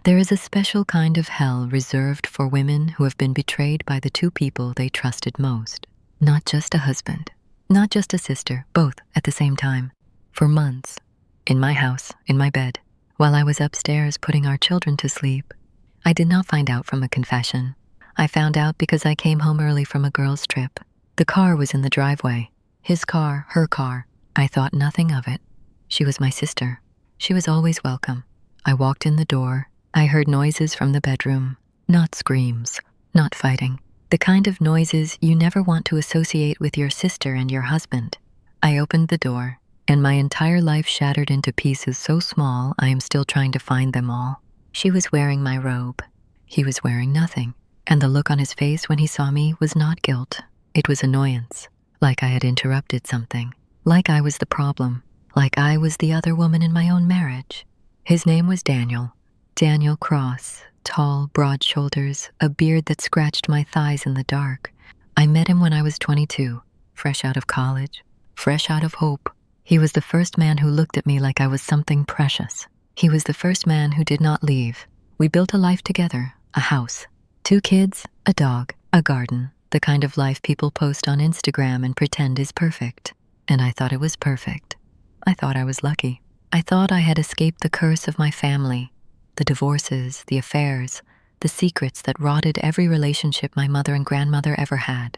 There is a special kind of hell reserved for women who have been betrayed by the two people they trusted most. Not just a husband, not just a sister, both at the same time. For months, in my house, in my bed, while I was upstairs putting our children to sleep, I did not find out from a confession. I found out because I came home early from a girls' trip. The car was in the driveway. His car, her car. I thought nothing of it. She was my sister. She was always welcome. I walked in the door. I heard noises from the bedroom. Not screams, not fighting. The kind of noises you never want to associate with your sister and your husband. I opened the door, and my entire life shattered into pieces so small I am still trying to find them all. She was wearing my robe. He was wearing nothing, and the look on his face when he saw me was not guilt. It was annoyance, like I had interrupted something, like I was the problem, like I was the other woman in my own marriage. His name was Daniel. Daniel Cross, tall, broad shoulders, a beard that scratched my thighs in the dark. I met him when I was 22, fresh out of college, fresh out of hope. He was the first man who looked at me like I was something precious. He was the first man who did not leave. We built a life together, a house, 2 kids, a dog, a garden, the kind of life people post on Instagram and pretend is perfect. And I thought it was perfect. I thought I was lucky. I thought I had escaped the curse of my family. The divorces, the affairs, the secrets that rotted every relationship my mother and grandmother ever had.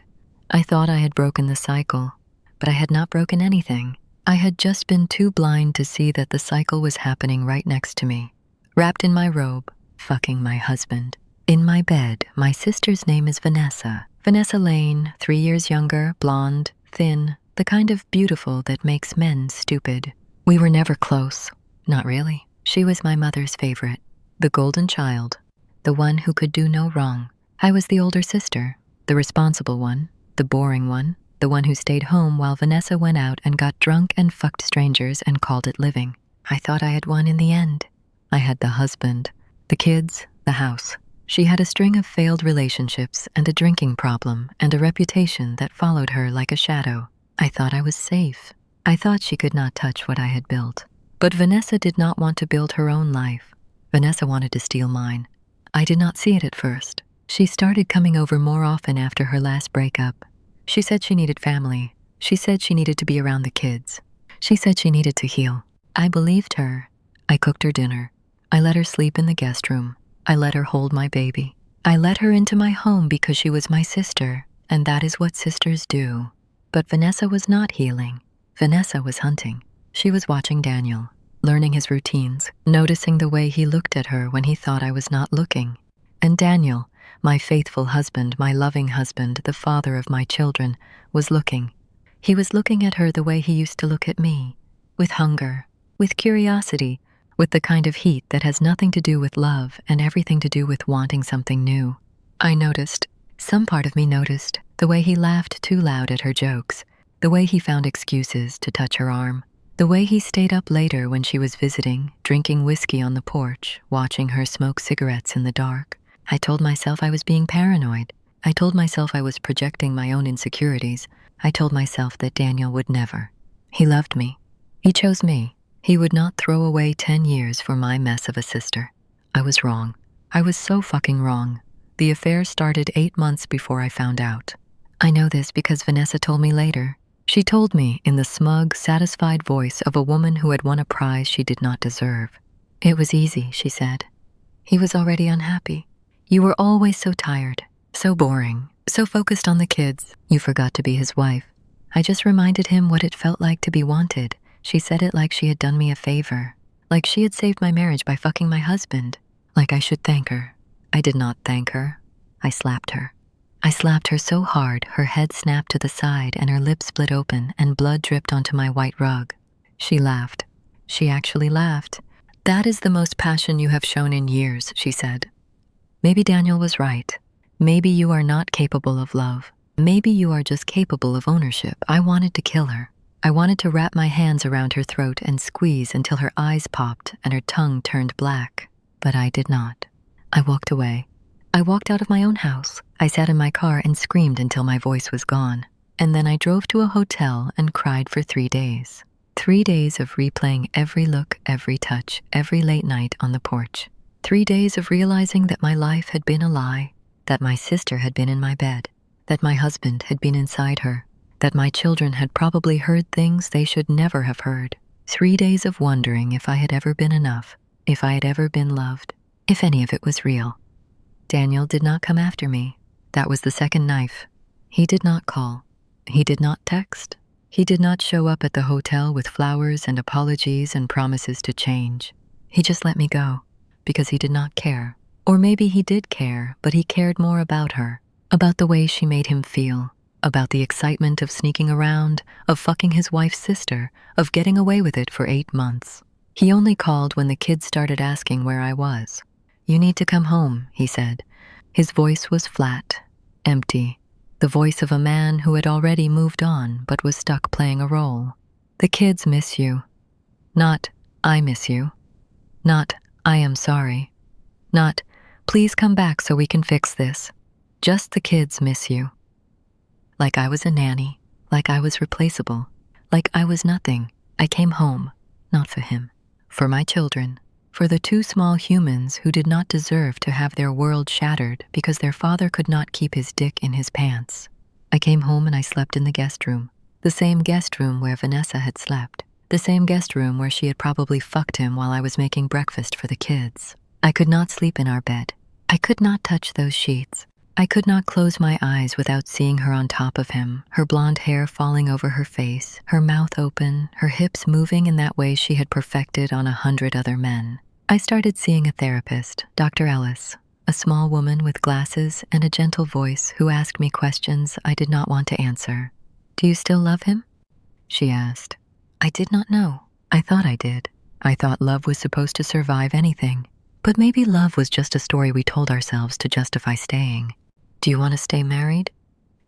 I thought I had broken the cycle, but I had not broken anything. I had just been too blind to see that the cycle was happening right next to me. Wrapped in my robe, fucking my husband. In my bed, my sister's name is Vanessa. Vanessa Lane, 3 years younger, blonde, thin, the kind of beautiful that makes men stupid. We were never close. Not really. She was my mother's favorite. The golden child, the one who could do no wrong. I was the older sister, the responsible one, the boring one, the one who stayed home while Vanessa went out and got drunk and fucked strangers and called it living. I thought I had won in the end. I had the husband, the kids, the house. She had a string of failed relationships and a drinking problem and a reputation that followed her like a shadow. I thought I was safe. I thought she could not touch what I had built. But Vanessa did not want to build her own life. Vanessa wanted to steal mine. I did not see it at first. She started coming over more often after her last breakup. She said she needed family. She said she needed to be around the kids. She said she needed to heal. I believed her. I cooked her dinner. I let her sleep in the guest room. I let her hold my baby. I let her into my home because she was my sister, and that is what sisters do. But Vanessa was not healing. Vanessa was hunting. She was watching Daniel, learning his routines, noticing the way he looked at her when he thought I was not looking. And Daniel, my faithful husband, my loving husband, the father of my children, was looking. He was looking at her the way he used to look at me, with hunger, with curiosity, with the kind of heat that has nothing to do with love and everything to do with wanting something new. I noticed, some part of me noticed, the way he laughed too loud at her jokes, the way he found excuses to touch her arm, the way he stayed up later when she was visiting, drinking whiskey on the porch, watching her smoke cigarettes in the dark. I told myself I was being paranoid. I told myself I was projecting my own insecurities. I told myself that Daniel would never. He loved me. He chose me. He would not throw away 10 years for my mess of a sister. I was wrong. I was so fucking wrong. The affair started 8 months before I found out. I know this because Vanessa told me later. She told me in the smug, satisfied voice of a woman who had won a prize she did not deserve. It was easy, she said. He was already unhappy. You were always so tired, so boring, so focused on the kids. You forgot to be his wife. I just reminded him what it felt like to be wanted. She said it like she had done me a favor, like she had saved my marriage by fucking my husband, like I should thank her. I did not thank her. I slapped her. I slapped her so hard, her head snapped to the side and her lips split open and blood dripped onto my white rug. She laughed. She actually laughed. That is the most passion you have shown in years, she said. Maybe Daniel was right. Maybe you are not capable of love. Maybe you are just capable of ownership. I wanted to kill her. I wanted to wrap my hands around her throat and squeeze until her eyes popped and her tongue turned black. But I did not. I walked away. I walked out of my own house. I sat in my car and screamed until my voice was gone. And then I drove to a hotel and cried for 3 days. 3 days of replaying every look, every touch, every late night on the porch. 3 days of realizing that my life had been a lie, that my sister had been in my bed, that my husband had been inside her, that my children had probably heard things they should never have heard. 3 days of wondering if I had ever been enough, if I had ever been loved, if any of it was real. Daniel did not come after me. That was the second knife. He did not call. He did not text. He did not show up at the hotel with flowers and apologies and promises to change. He just let me go, because he did not care. Or maybe he did care, but he cared more about her, about the way she made him feel, about the excitement of sneaking around, of fucking his wife's sister, of getting away with it for 8 months. He only called when the kids started asking where I was. "You need to come home," he said. His voice was flat, empty, the voice of a man who had already moved on but was stuck playing a role. "The kids miss you." Not, "I miss you." Not, "I am sorry." Not, "Please come back so we can fix this." Just, "The kids miss you." Like I was a nanny, like I was replaceable, like I was nothing. I came home, not for him, for my children, for the 2 small humans who did not deserve to have their world shattered because their father could not keep his dick in his pants. I came home and I slept in the guest room, the same guest room where Vanessa had slept, the same guest room where she had probably fucked him while I was making breakfast for the kids. I could not sleep in our bed. I could not touch those sheets. I could not close my eyes without seeing her on top of him, her blonde hair falling over her face, her mouth open, her hips moving in that way she had perfected on 100 other men. I started seeing a therapist, Dr. Ellis, a small woman with glasses and a gentle voice who asked me questions I did not want to answer. "Do you still love him?" she asked. I did not know. I thought I did. I thought love was supposed to survive anything. But maybe love was just a story we told ourselves to justify staying. "Do you want to stay married?"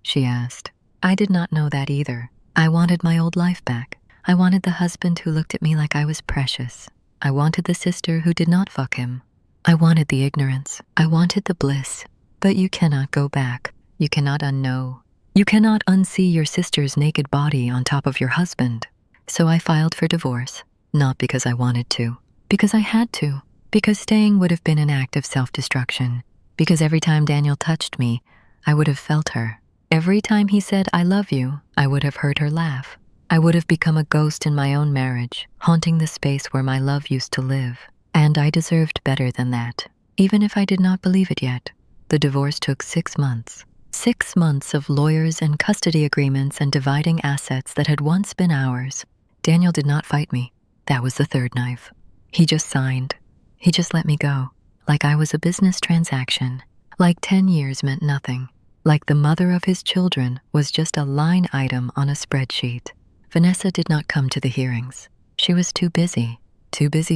she asked. I did not know that either. I wanted my old life back. I wanted the husband who looked at me like I was precious. I wanted the sister who did not fuck him. I wanted the ignorance. I wanted the bliss. But you cannot go back. You cannot unknow. You cannot unsee your sister's naked body on top of your husband. So I filed for divorce, not because I wanted to, because I had to, because staying would have been an act of self-destruction, because every time Daniel touched me, I would have felt her. Every time he said, "I love you," I would have heard her laugh. I would have become a ghost in my own marriage, haunting the space where my love used to live. And I deserved better than that, even if I did not believe it yet. The divorce took 6 months. 6 months of lawyers and custody agreements and dividing assets that had once been ours. Daniel did not fight me. That was the third knife. He just signed. He just let me go, like I was a business transaction, like 10 years meant nothing, like the mother of his children was just a line item on a spreadsheet. Vanessa did not come to the hearings. She was too busy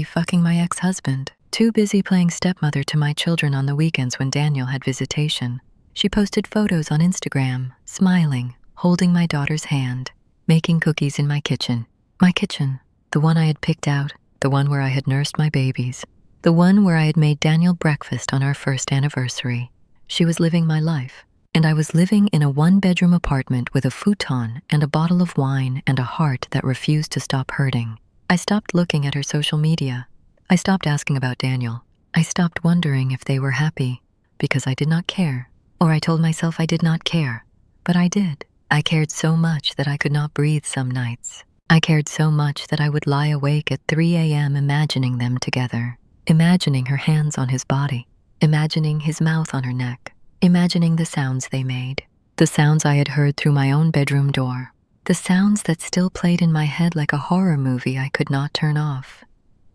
fucking my ex-husband, too busy playing stepmother to my children on the weekends when Daniel had visitation. She posted photos on Instagram, smiling, holding my daughter's hand, making cookies in my kitchen. My kitchen, the one I had picked out, the one where I had nursed my babies, the one where I had made Daniel breakfast on our first anniversary. She was living my life, and I was living in a 1-bedroom apartment with a futon and a bottle of wine and a heart that refused to stop hurting. I stopped looking at her social media. I stopped asking about Daniel. I stopped wondering if they were happy, because I did not care. Or I told myself I did not care, but I did. I cared so much that I could not breathe some nights. I cared so much that I would lie awake at 3 a.m. imagining them together, imagining her hands on his body, imagining his mouth on her neck, imagining the sounds they made, the sounds I had heard through my own bedroom door, the sounds that still played in my head like a horror movie I could not turn off.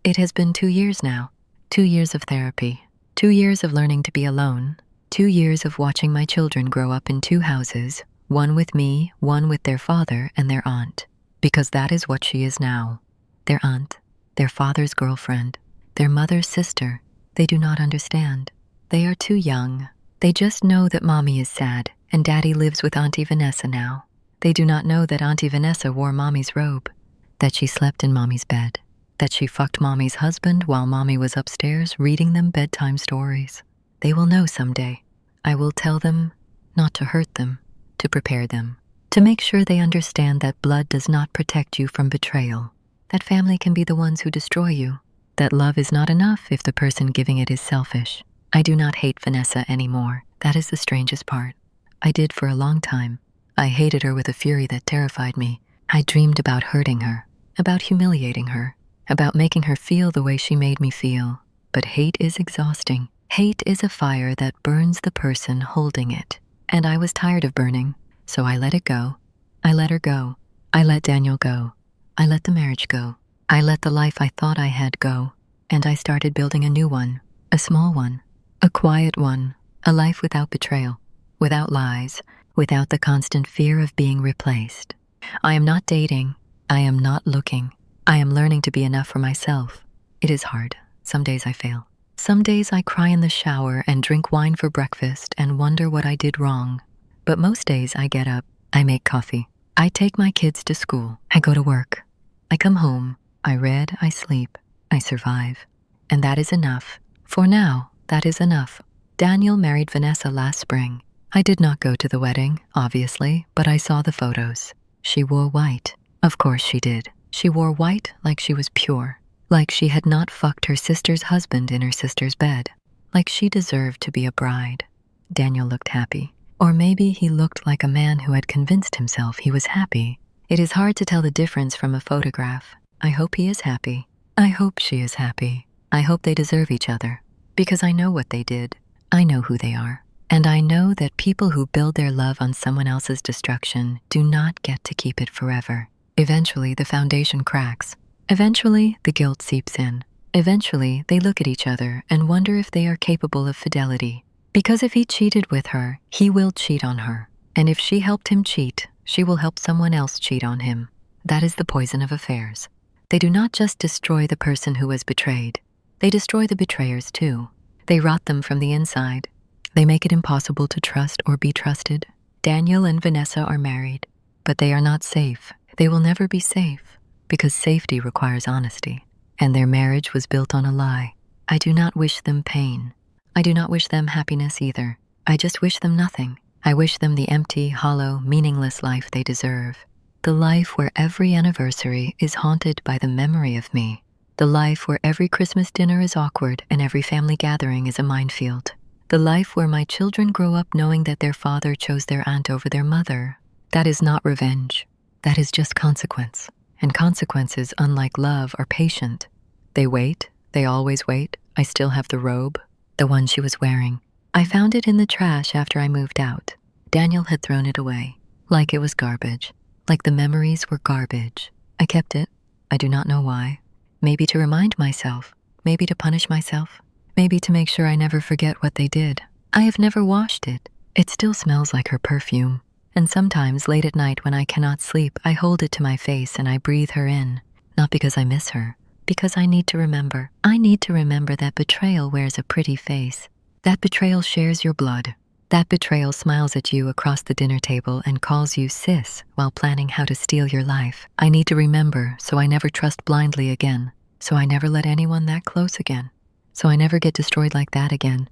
It has been 2 years now, 2 years of therapy, 2 years of learning to be alone, 2 years of watching my children grow up in 2 houses, one with me, one with their father and their aunt. Because that is what she is now. Their aunt, their father's girlfriend, their mother's sister. They do not understand. They are too young. They just know that mommy is sad and daddy lives with Auntie Vanessa now. They do not know that Auntie Vanessa wore mommy's robe, that she slept in mommy's bed, that she fucked mommy's husband while mommy was upstairs reading them bedtime stories. They will know someday. I will tell them not to hurt them, to prepare them, to make sure they understand that blood does not protect you from betrayal, that family can be the ones who destroy you, that love is not enough if the person giving it is selfish. I do not hate Vanessa anymore. That is the strangest part. I did for a long time. I hated her with a fury that terrified me. I dreamed about hurting her, about humiliating her, about making her feel the way she made me feel. But hate is exhausting. Hate is a fire that burns the person holding it. And I was tired of burning, so I let it go. I let her go. I let Daniel go. I let the marriage go. I let the life I thought I had go. And I started building a new one, a small one, a quiet one, a life without betrayal, without lies, without the constant fear of being replaced. I am not dating. I am not looking. I am learning to be enough for myself. It is hard. Some days I fail. Some days I cry in the shower and drink wine for breakfast and wonder what I did wrong. But most days I get up, I make coffee, I take my kids to school, I go to work, I come home, I read, I sleep, I survive. And that is enough. For now, that is enough. Daniel married Vanessa last spring. I did not go to the wedding, obviously, but I saw the photos. She wore white. Of course she did. She wore white like she was pure. Like she had not fucked her sister's husband in her sister's bed. Like she deserved to be a bride. Daniel looked happy. Or maybe he looked like a man who had convinced himself he was happy. It is hard to tell the difference from a photograph. I hope he is happy. I hope she is happy. I hope they deserve each other. Because I know what they did. I know who they are. And I know that people who build their love on someone else's destruction do not get to keep it forever. Eventually, the foundation cracks. Eventually, the guilt seeps in. Eventually, they look at each other and wonder if they are capable of fidelity. Because if he cheated with her, he will cheat on her. And if she helped him cheat, she will help someone else cheat on him. That is the poison of affairs. They do not just destroy the person who was betrayed. They destroy the betrayers too. They rot them from the inside. They make it impossible to trust or be trusted. Daniel and Vanessa are married, but they are not safe. They will never be safe. Because safety requires honesty, and their marriage was built on a lie. I do not wish them pain. I do not wish them happiness either. I just wish them nothing. I wish them the empty, hollow, meaningless life they deserve. The life where every anniversary is haunted by the memory of me. The life where every Christmas dinner is awkward and every family gathering is a minefield. The life where my children grow up knowing that their father chose their aunt over their mother. That is not revenge. That is just consequence. And consequences, unlike love, are patient. They wait. They always wait. I still have the robe, the one she was wearing. I found it in the trash after I moved out. Daniel had thrown it away, like it was garbage, like the memories were garbage. I kept it. I do not know why. Maybe to remind myself, maybe to punish myself, maybe to make sure I never forget what they did. I have never washed it. It still smells like her perfume. And sometimes, late at night when I cannot sleep, I hold it to my face and I breathe her in. Not because I miss her, because I need to remember. I need to remember that betrayal wears a pretty face. That betrayal shares your blood. That betrayal smiles at you across the dinner table and calls you sis while planning how to steal your life. I need to remember so I never trust blindly again. So I never let anyone that close again. So I never get destroyed like that again.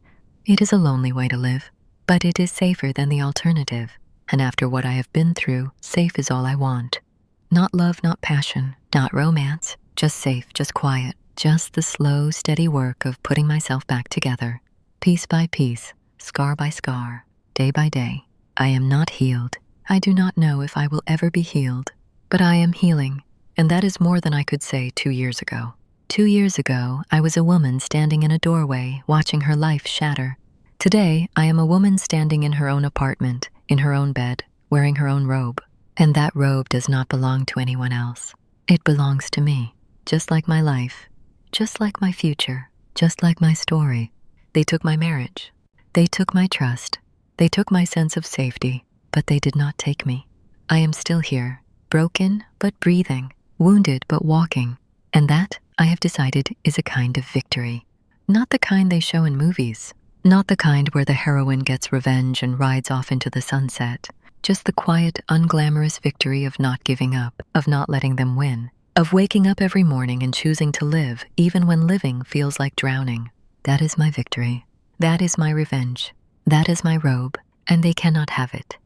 It is a lonely way to live, but it is safer than the alternative. And after what I have been through, safe is all I want. Not love, not passion, not romance, just safe, just quiet, just the slow, steady work of putting myself back together. Piece by piece, scar by scar, day by day. I am not healed. I do not know if I will ever be healed, but I am healing, and that is more than I could say 2 years ago. 2 years ago, I was a woman standing in a doorway, watching her life shatter. Today, I am a woman standing in her own apartment, in her own bed, wearing her own robe. And that robe does not belong to anyone else. It belongs to me, just like my life, just like my future, just like my story. They took my marriage. They took my trust. They took my sense of safety, but they did not take me. I am still here, broken but breathing, wounded but walking. And that, I have decided, is a kind of victory. Not the kind they show in movies. Not the kind where the heroine gets revenge and rides off into the sunset. Just the quiet, unglamorous victory of not giving up, of not letting them win, of waking up every morning and choosing to live even when living feels like drowning. That is my victory. That is my revenge. That is my robe, and they cannot have it.